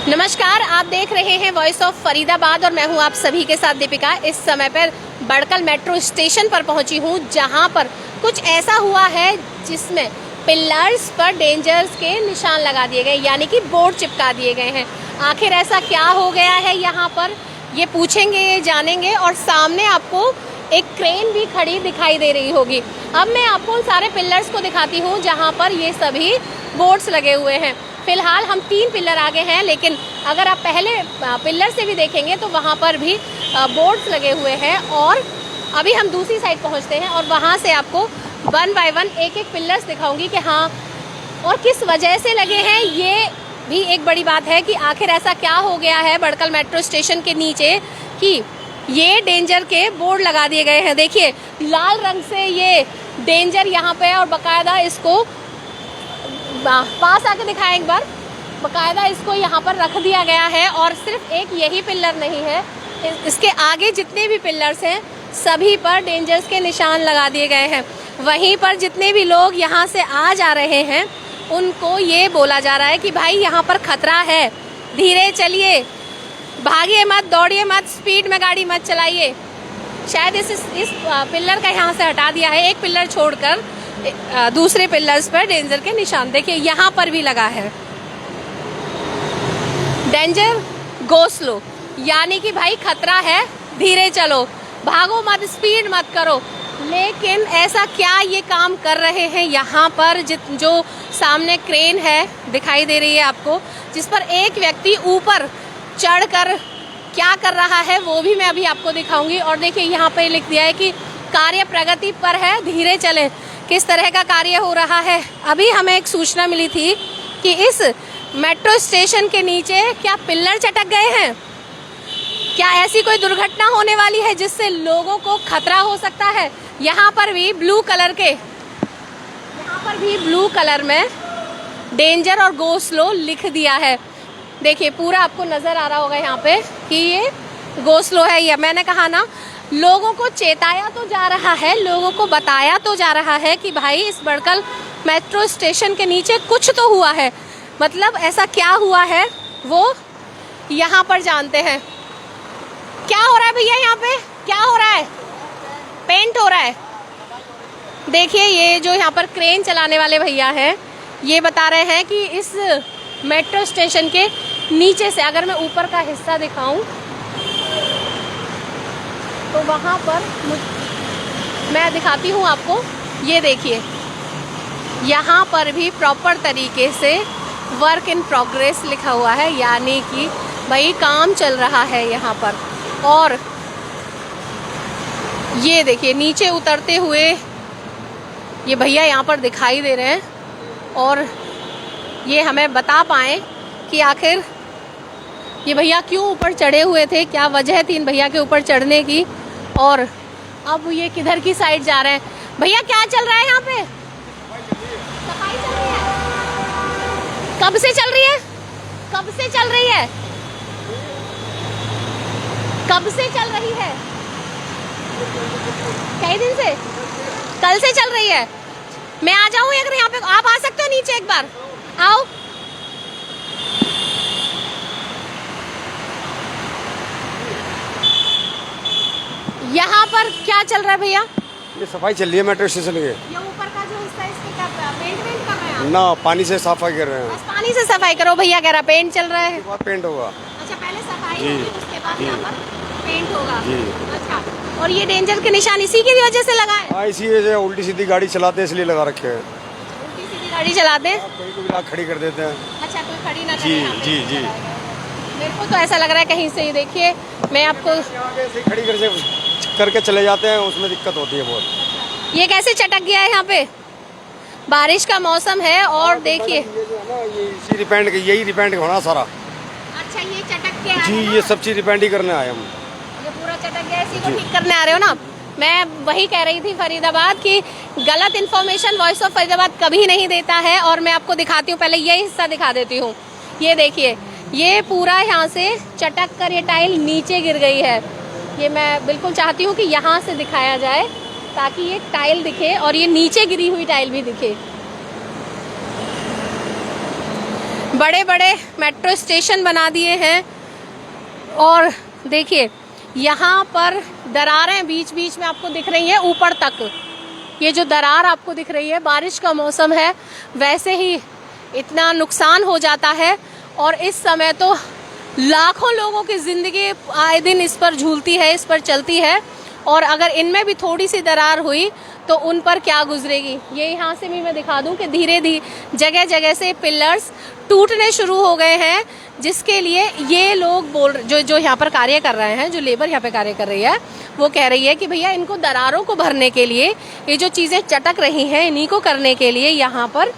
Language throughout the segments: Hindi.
नमस्कार, आप देख रहे हैं वॉइस ऑफ फरीदाबाद और मैं हूं आप सभी के साथ दीपिका। इस समय पर बड़कल मेट्रो स्टेशन पर पहुंची हूं, जहां पर कुछ ऐसा हुआ है जिसमें पिलर्स पर डेंजर्स के निशान लगा दिए गए, यानी कि बोर्ड चिपका दिए गए हैं। आखिर ऐसा क्या हो गया है यहाँ पर, ये पूछेंगे, ये जानेंगे। और सामने आपको एक क्रेन भी खड़ी दिखाई दे रही होगी। अब मैं आपको उन सारे पिलर्स को दिखाती हूँ जहाँ पर ये सभी बोर्ड्स लगे हुए हैं। फिलहाल हम 3 पिलर आगे हैं, लेकिन अगर आप पहले पिलर से भी देखेंगे तो वहाँ पर भी बोर्ड्स लगे हुए हैं। और अभी हम दूसरी साइड पहुँचते हैं और वहाँ से आपको 1 बाय 1 एक पिलर्स दिखाऊंगी कि हाँ और किस वजह से लगे हैं। ये भी एक बड़ी बात है कि आखिर ऐसा क्या हो गया है बड़कल मेट्रो स्टेशन के नीचे कि ये डेंजर के बोर्ड लगा दिए गए हैं। देखिए, लाल रंग से ये डेंजर यहाँ पे है और बकायदा इसको पास आके दिखाएं एक बार। बकायदा इसको यहाँ पर रख दिया गया है और सिर्फ एक यही पिलर नहीं है, इसके आगे जितने भी पिलर्स हैं सभी पर डेंजर्स के निशान लगा दिए गए हैं। वहीं पर जितने भी लोग यहाँ से आ जा रहे हैं उनको ये बोला जा रहा है कि भाई यहाँ पर खतरा है, धीरे चलिए, भागिए मत, दौड़िए मत, स्पीड में गाड़ी मत चलाइए। शायद इस पिलर का यहाँ से हटा दिया है, एक पिलर छोड़कर दूसरे पिलर्स पर डेंजर के निशान देखिए यहाँ पर भी लगा है। डेंजर गो स्लो, यानी कि भाई खतरा है, धीरे चलो, भागो मत, स्पीड मत करो। लेकिन ऐसा क्या ये काम कर रहे हैं यहाँ पर? जो सामने क्रेन है दिखाई दे रही है आपको, जिस पर एक व्यक्ति ऊपर चढ़कर क्या कर रहा है वो भी मैं अभी आपको दिखाऊंगी। और देखिए यहाँ पे लिख दिया है कि कार्य प्रगति पर है, धीरे चलें। किस तरह का कार्य हो रहा है? अभी हमें एक सूचना मिली थी कि इस मेट्रो स्टेशन के नीचे क्या पिलर चटक गए हैं, क्या ऐसी कोई दुर्घटना होने वाली है जिससे लोगों को खतरा हो सकता है। यहाँ पर भी ब्लू कलर में डेंजर और गो स्लो लिख दिया है। देखिए पूरा आपको नजर आ रहा होगा यहाँ पे कि ये गो स्लो है। या मैंने कहा ना, लोगों को चेताया तो जा रहा है, लोगों को बताया तो जा रहा है कि भाई इस बड़कल मेट्रो स्टेशन के नीचे कुछ तो हुआ है। मतलब ऐसा क्या हुआ है वो यहाँ पर जानते हैं। क्या हो रहा है भैया, यहाँ पे क्या हो रहा है? पेंट हो रहा है। देखिए ये जो यहाँ पर क्रेन चलाने वाले भैया हैं ये बता रहे हैं कि इस मेट्रो स्टेशन के नीचे से, अगर मैं ऊपर का हिस्सा दिखाऊं तो वहाँ पर मैं दिखाती हूँ आपको। ये देखिए यहाँ पर भी प्रॉपर तरीके से वर्क इन प्रोग्रेस लिखा हुआ है, यानी कि भाई काम चल रहा है यहाँ पर। और ये देखिए नीचे उतरते हुए ये भैया यहाँ पर दिखाई दे रहे हैं और ये हमें बता पाएँ कि आखिर ये भैया क्यों ऊपर चढ़े हुए थे, क्या वजह थी इन भैया के ऊपर चढ़ने की, और अब ये किधर की साइड जा रहे हैं। भैया क्या चल रहा है यहाँ पे? सफाई चल रही है। कब से चल रही है? कब से चल रही है? कब से चल रही है? कई दिन से? कल से चल रही है। मैं आ जाऊँ अगर यहाँ पे? आप आ सकते हो नीचे एक बार, आओ। यहाँ पर क्या चल रहा है भैया? ये सफाई चल रही है मेट्रो स्टेशन के। ये ऊपर का जो हिस्सा है इसके क्या पेंट कर रहे हैं? ना, पानी से सफाई कर रहे हैं। बस पानी से सफाई करो। भैया कह रहा पेंट चल रहा है। पेंट होगा। अच्छा, पहले सफाई होगी उसके बाद यहाँ पर पेंट होगा। जी। अच्छा, और ये डेंजर के निशान इसी की वजह से लगा है? हाँ, इसी वजह से उल्टी सीधी गाड़ी चलाते हैं इसलिए लगा रखे हैं। उल्टी सीधी गाड़ी चलाते हैं? कोई को भी खड़ी कर देते हैं। अच्छा, कोई खड़ी ना जी करे। जी जी। मेरे को तो ऐसा लग रहा है कहीं से ही। देखिए मैं आपको ऐसे खड़ी करके चले जाते हैं, उसमें दिक्कत होती है बहुत। ये कैसे चटक गया है यहाँ पे? बारिश का मौसम है और देखिए यही रिपेंट होना सारा। अच्छा, ये चटक के जी, ये सब चीज रिपेंट ही करने आए हम। ये पूरा चटक गया, इसी को ठीक करने आ रहे हो ना? मैं वही कह रही थी फरीदाबाद की गलत इन्फॉर्मेशन वॉइस ऑफ फरीदाबाद कभी नहीं देता है। और मैं आपको दिखाती हूँ, पहले ये हिस्सा दिखा देती हूँ। ये देखिए ये पूरा यहाँ से चटक कर ये टाइल नीचे गिर गई है। ये मैं बिल्कुल चाहती हूँ कि यहाँ से दिखाया जाए ताकि ये टाइल दिखे और ये नीचे गिरी हुई टाइल भी दिखे। बड़े बड़े मेट्रो स्टेशन बना दिए हैं और देखिए यहाँ पर दरारें बीच बीच में आपको दिख रही हैं ऊपर तक। ये जो दरार आपको दिख रही है, बारिश का मौसम है वैसे ही इतना नुकसान हो जाता है और इस समय तो लाखों लोगों की ज़िंदगी आए दिन इस पर झूलती है, इस पर चलती है और अगर इनमें भी थोड़ी सी दरार हुई तो उन पर क्या गुजरेगी। ये यहाँ से भी मैं दिखा दूँ कि धीरे धीरे जगह जगह से पिलर्स टूटने शुरू हो गए हैं, जिसके लिए ये लोग जो यहाँ पर कार्य कर रहे हैं, जो लेबर यहाँ पे कार्य कर रही है, वो कह रही है कि भैया इनको दरारों को भरने के लिए, ये जो चीज़ें चटक रही हैं इन्हीं को करने के लिए यहाँ पर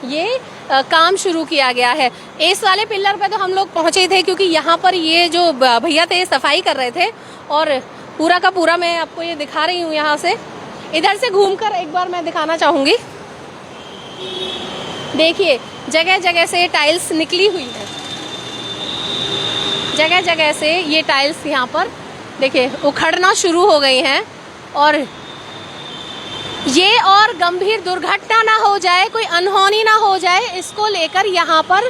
ये काम शुरू किया गया है। इस वाले पिलर पे तो हम लोग पहुँचे थे क्योंकि यहाँ पर ये जो भैया थे सफाई कर रहे थे और पूरा का पूरा मैं आपको ये दिखा रही हूँ। यहाँ से इधर से घूमकर एक बार मैं दिखाना चाहूँगी। देखिए जगह जगह से टाइल्स निकली हुई है, जगह जगह से ये टाइल्स यहाँ पर देखिए उखड़ना शुरू हो गई हैं और ये और गंभीर दुर्घटना ना हो जाए, कोई अनहोनी ना हो जाए, इसको लेकर यहाँ पर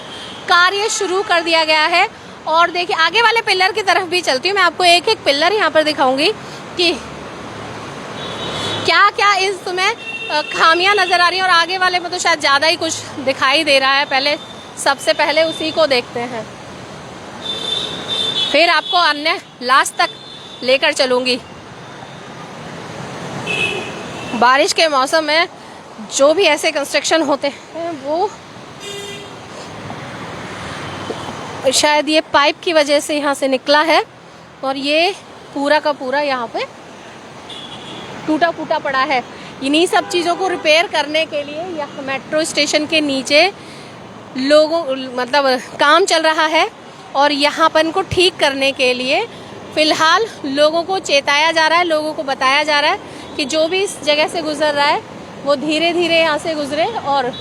कार्य शुरू कर दिया गया है। और देखिए आगे वाले पिलर की तरफ भी चलती हूँ, मैं आपको एक एक पिलर यहाँ पर दिखाऊंगी कि क्या क्या इसमें खामियां नज़र आ रही हैं और आगे वाले में तो शायद ज़्यादा ही कुछ दिखाई दे रहा है। पहले सबसे पहले उसी को देखते हैं, फिर आपको अन्य लास्ट तक लेकर चलूँगी। बारिश के मौसम में जो भी ऐसे कंस्ट्रक्शन होते हैं वो शायद ये पाइप की वजह से यहाँ से निकला है और ये पूरा का पूरा यहाँ पे टूटा फूटा पड़ा है। इन्हीं सब चीज़ों को रिपेयर करने के लिए यहाँ मेट्रो स्टेशन के नीचे लोगों मतलब काम चल रहा है और यहाँ पर इनको ठीक करने के लिए फ़िलहाल लोगों को चेताया जा रहा है, लोगों को बताया जा रहा है कि जो भी इस जगह से गुजर रहा है वो धीरे धीरे यहाँ से गुजरे। और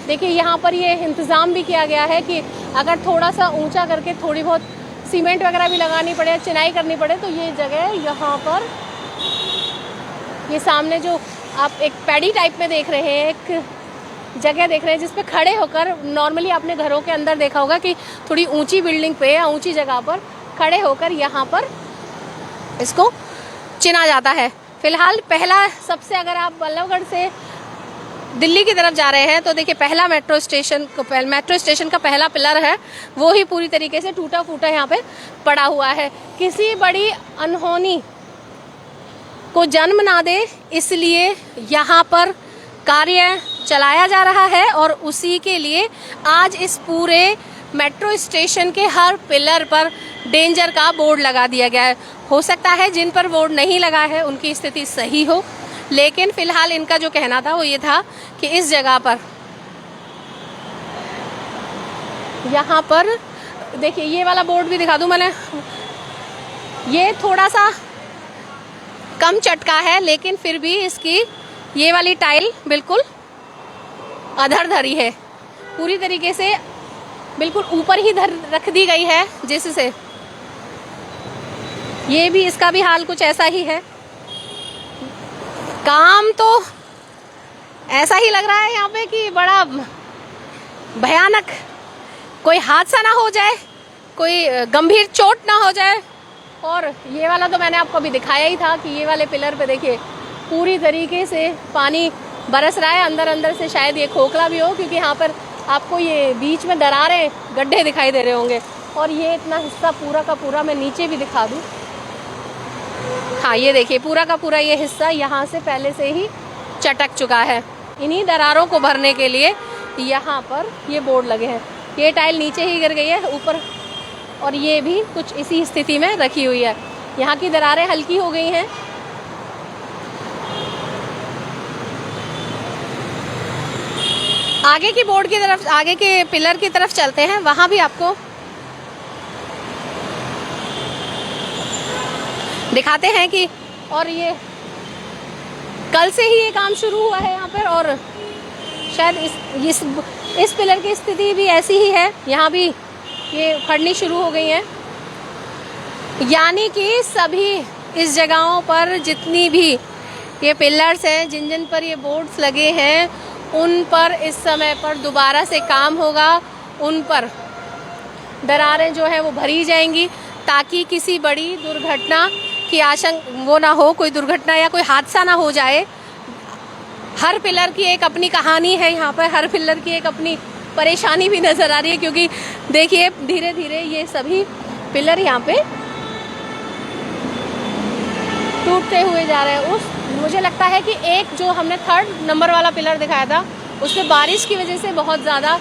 देखिए यहाँ पर ये इंतज़ाम भी किया गया है कि अगर थोड़ा सा ऊंचा करके थोड़ी बहुत सीमेंट वगैरह भी लगानी पड़े, चिनाई करनी पड़े तो ये जगह यहाँ पर ये सामने जो आप एक पैडी टाइप में देख रहे हैं, एक जगह देख रहे हैं जिस पे खड़े होकर, नॉर्मली आपने घरों के अंदर देखा होगा कि थोड़ी ऊंची बिल्डिंग पे या ऊंची जगह पर खड़े होकर यहाँ पर इसको चिना जाता है। फिलहाल पहला सबसे, अगर आप बल्लभगढ़ से दिल्ली की तरफ जा रहे हैं तो देखिए पहला मेट्रो स्टेशन का पहला पिलर है वो ही पूरी तरीके से टूटा फूटा यहाँ पे पड़ा हुआ है। किसी बड़ी अनहोनी को जन्म ना दे इसलिए यहाँ पर कार्य चलाया जा रहा है और उसी के लिए आज इस पूरे मेट्रो स्टेशन के हर पिलर पर डेंजर का बोर्ड लगा दिया गया है। हो सकता है जिन पर बोर्ड नहीं लगा है उनकी स्थिति सही हो, लेकिन फिलहाल इनका जो कहना था वो ये था कि इस जगह पर, यहाँ पर देखिए ये वाला बोर्ड भी दिखा दूं मैंने, ये थोड़ा सा कम चटका है लेकिन फिर भी इसकी ये वाली टाइल बिल्कुल अधर धरी है, पूरी तरीके से बिल्कुल ऊपर ही रख दी गई है, जिससे ये भी, इसका भी हाल कुछ ऐसा ही है। काम तो ऐसा ही लग रहा है यहाँ पे कि बड़ा भयानक, कोई हादसा ना हो जाए, कोई गंभीर चोट ना हो जाए। और ये वाला तो मैंने आपको अभी दिखाया ही था कि ये वाले पिलर पे देखिए पूरी तरीके से पानी बरस रहा है, अंदर अंदर से शायद ये खोखला भी हो क्योंकि यहाँ पर आपको ये बीच में दरारें, गड्ढे दिखाई दे रहे होंगे। और ये इतना हिस्सा पूरा का पूरा मैं नीचे भी दिखा दूँ, हाँ ये देखिए पूरा का पूरा ये हिस्सा यहाँ से पहले से ही चटक चुका है। इन्हीं दरारों को भरने के लिए यहाँ पर ये बोर्ड लगे हैं। ये टाइल नीचे ही गिर गई है ऊपर और ये भी कुछ इसी स्थिति में रखी हुई है। यहाँ की दरारें हल्की हो गई हैं। आगे की बोर्ड की तरफ, आगे के पिलर की तरफ चलते हैं, वहाँ भी आपको दिखाते हैं कि, और ये कल से ही ये काम शुरू हुआ है यहाँ पर और शायद इस पिलर की स्थिति भी ऐसी ही है, यहाँ भी ये उखड़नी शुरू हो गई है। यानी कि सभी इस जगहों पर जितनी भी ये पिलर्स हैं, जिन जिन पर ये बोर्ड्स लगे हैं, उन पर इस समय पर दोबारा से काम होगा उन पर दरारें जो है वो भरी जाएंगी, ताकि किसी बड़ी दुर्घटना की आशंका वो ना हो, कोई दुर्घटना या कोई हादसा ना हो जाए। हर पिलर की एक अपनी कहानी है यहाँ पर, हर पिलर की एक अपनी परेशानी भी नज़र आ रही है, क्योंकि देखिए धीरे धीरे ये सभी पिलर यहाँ पे टूटते हुए जा रहे हैं। मुझे लगता है कि एक जो हमने 3rd नंबर वाला पिलर दिखाया था, उसमें बारिश की वजह से बहुत ज़्यादा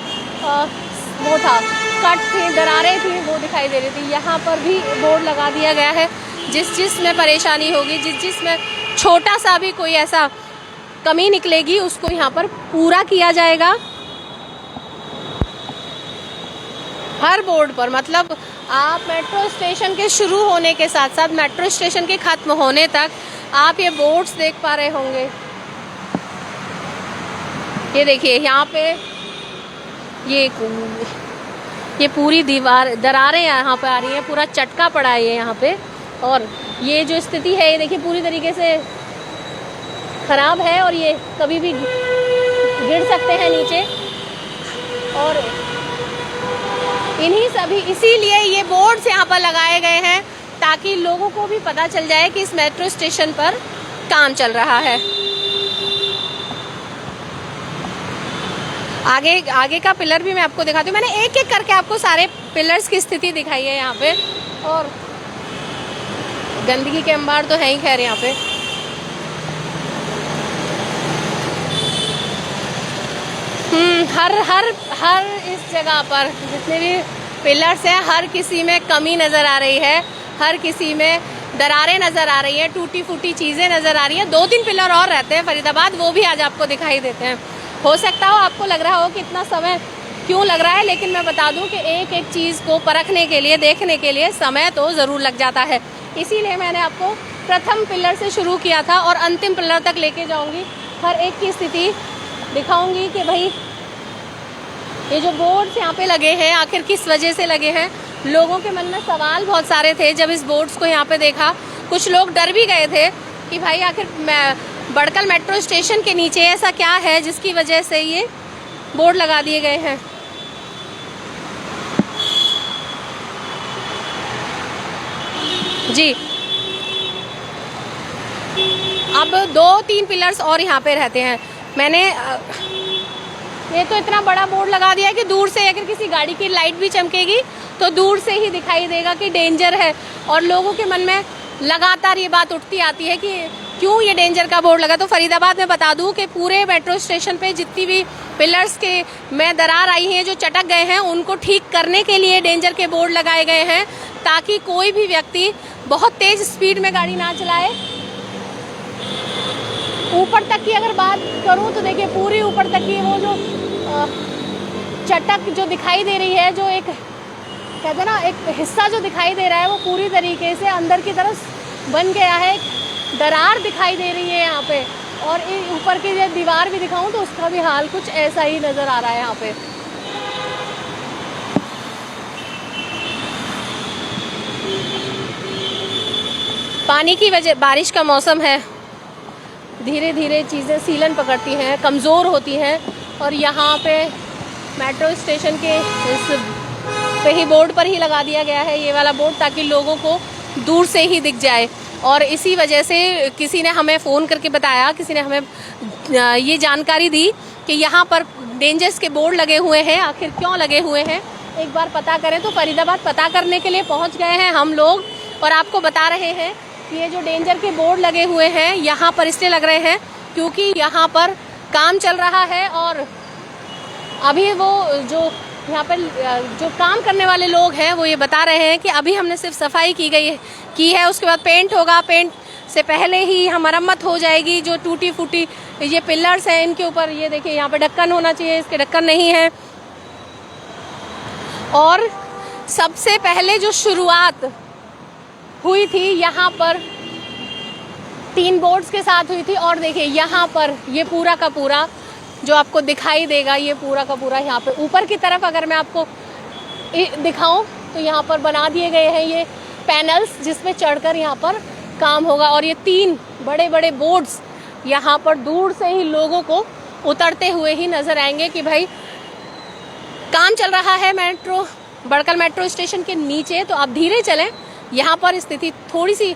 वो था, कट थी, दरारें थी, वो दिखाई दे रही थी। यहाँ पर भी बोर्ड लगा दिया गया है, जिस में परेशानी होगी, जिस में छोटा सा भी कोई ऐसा कमी निकलेगी, उसको यहाँ पर पूरा किया जाएगा। हर बोर्ड पर, मतलब आप मेट्रो स्टेशन के शुरू होने के साथ साथ मेट्रो स्टेशन के ख़त्म होने तक आप ये बोर्ड्स देख पा रहे होंगे। ये देखिए यहाँ पे ये पूरी दीवार दरारें यहाँ पे आ रही हैं, पूरा चटका पड़ा है ये यहाँ पे। और ये जो स्थिति है, ये देखिए पूरी तरीके से ख़राब है और ये कभी भी गिर सकते हैं नीचे। और इसीलिए ये बोर्ड्स यहाँ पर लगाए गए हैं, ताकि लोगों को भी पता चल जाए कि इस मेट्रो स्टेशन पर काम चल रहा है। आगे का पिलर भी मैं आपको दिखाती हूँ। मैंने एक एक करके आपको सारे पिलर्स की स्थिति दिखाई है यहाँ पे। और गंदगी के अंबार तो है ही खैर यहाँ पे। हर इस जगह पर जितने भी पिलर्स हैं, हर किसी में कमी नज़र आ रही है, हर किसी में दरारें नज़र आ रही हैं, टूटी फूटी चीज़ें नज़र आ रही हैं। 2-3 पिलर और रहते हैं फरीदाबाद, वो भी आज आपको दिखाई देते हैं। हो सकता हो आपको लग रहा हो कि इतना समय क्यों लग रहा है, लेकिन मैं बता दूं कि एक एक चीज़ को परखने के लिए, देखने के लिए समय तो ज़रूर लग जाता है। इसीलिए मैंने आपको प्रथम पिलर से शुरू किया था और अंतिम पिलर तक लेके जाऊंगी। हर एक की स्थिति दिखाऊंगी कि भाई ये जो बोर्ड्स यहाँ पे लगे हैं आखिर किस वजह से लगे हैं। लोगों के मन में सवाल बहुत सारे थे जब इस बोर्ड्स को यहाँ पे देखा। कुछ लोग डर भी गए थे कि भाई आखिर बड़कल मेट्रो स्टेशन के नीचे ऐसा क्या है जिसकी वजह से ये बोर्ड लगा दिए गए हैं। जी, अब 2-3 पिलर्स और यहाँ पे रहते हैं। मैंने ये तो इतना बड़ा बोर्ड लगा दिया है कि दूर से अगर किसी गाड़ी की लाइट भी चमकेगी तो दूर से ही दिखाई देगा कि डेंजर है। और लोगों के मन में लगातार ये बात उठती आती है कि क्यों ये डेंजर का बोर्ड लगा। तो फरीदाबाद में बता दूं कि पूरे मेट्रो स्टेशन पे जितनी भी पिलर्स के में दरार आई हैं, जो चटक गए हैं, उनको ठीक करने के लिए डेंजर के बोर्ड लगाए गए हैं, ताकि कोई भी व्यक्ति बहुत तेज स्पीड में गाड़ी ना चलाए। ऊपर तक की अगर बात करूं तो देखिए पूरी ऊपर तक की वो जो चटक जो दिखाई दे रही है, जो एक कहते हैं ना एक हिस्सा जो दिखाई दे रहा है, वो पूरी तरीके से अंदर की तरफ बन गया है। दरार दिखाई दे रही है यहाँ पे। और ऊपर की जो दीवार भी दिखाऊं तो उसका भी हाल कुछ ऐसा ही नज़र आ रहा है यहाँ पे। पानी की वजह, बारिश का मौसम है, धीरे धीरे चीज़ें सीलन पकड़ती हैं, कमज़ोर होती हैं। और यहाँ पे मेट्रो स्टेशन के इस पे ही बोर्ड पर ही लगा दिया गया है ये वाला बोर्ड, ताकि लोगों को दूर से ही दिख जाए। और इसी वजह से किसी ने हमें फ़ोन करके बताया, किसी ने हमें ये जानकारी दी कि यहाँ पर डेंजर्स के बोर्ड लगे हुए हैं। आखिर क्यों लगे हुए हैं एक बार पता करें। तो फरीदाबाद पता करने के लिए पहुँच गए हैं हम लोग और आपको बता रहे हैं कि ये जो डेंजर के बोर्ड लगे हुए हैं यहाँ पर इसलिए लग रहे हैं क्योंकि यहाँ पर काम चल रहा है। और अभी वो जो यहाँ पर जो काम करने वाले लोग हैं वो ये बता रहे हैं कि अभी हमने सिर्फ सफाई की है, उसके बाद पेंट होगा। पेंट से पहले ही मरम्मत हो जाएगी। जो टूटी फूटी ये पिलर्स हैं इनके ऊपर ये देखिए यहाँ पे ढक्कन होना चाहिए, इसके ढक्कन नहीं है। और सबसे पहले जो शुरुआत हुई थी यहाँ पर 3 बोर्ड्स के साथ हुई थी। और देखिए यहाँ पर ये पूरा का पूरा जो आपको दिखाई देगा, ये पूरा का पूरा यहाँ पे ऊपर की तरफ अगर मैं आपको दिखाऊं तो यहाँ पर बना दिए गए हैं ये पैनल्स जिसमें चढ़कर यहाँ पर काम होगा। और ये 3 बड़े बड़े बोर्ड्स यहाँ पर दूर से ही लोगों को उतरते हुए ही नज़र आएंगे कि भाई काम चल रहा है मेट्रो बड़कल मेट्रो स्टेशन के नीचे, तो आप धीरे चलें। यहाँ पर स्थिति थोड़ी सी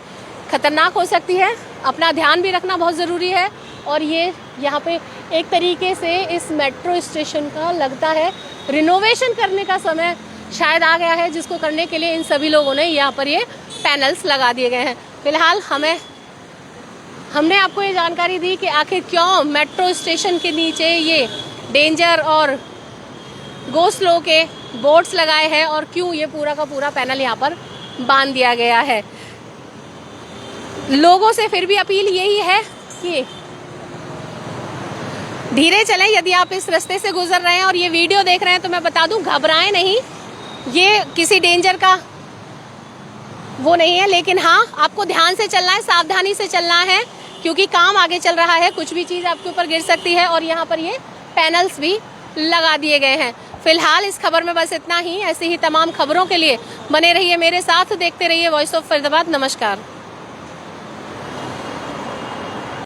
खतरनाक हो सकती है, अपना ध्यान भी रखना बहुत ज़रूरी है। और ये यहाँ पे एक तरीके से इस मेट्रो स्टेशन का लगता है रिनोवेशन करने का समय शायद आ गया है, जिसको करने के लिए इन सभी लोगों ने यहाँ पर ये पैनल्स लगा दिए गए हैं। फिलहाल हमने आपको ये जानकारी दी कि आखिर क्यों मेट्रो स्टेशन के नीचे ये डेंजर और गो स्लो के बोर्ड्स लगाए हैं और क्यों ये पूरा का पूरा पैनल यहाँ पर बांध दिया गया है। लोगों से फिर भी अपील यही है कि धीरे चलें। यदि आप इस रास्ते से गुजर रहे हैं और ये वीडियो देख रहे हैं तो मैं बता दूं, घबराएं नहीं, ये किसी डेंजर का वो नहीं है। लेकिन हाँ, आपको ध्यान से चलना है, सावधानी से चलना है, क्योंकि काम आगे चल रहा है, कुछ भी चीज़ आपके ऊपर गिर सकती है। और यहाँ पर ये पैनल्स भी लगा दिए गए हैं। फिलहाल इस खबर में बस इतना ही। ऐसी ही तमाम खबरों के लिए बने रहिए मेरे साथ, देखते रहिए वॉइस ऑफ फरीदाबाद। नमस्कार।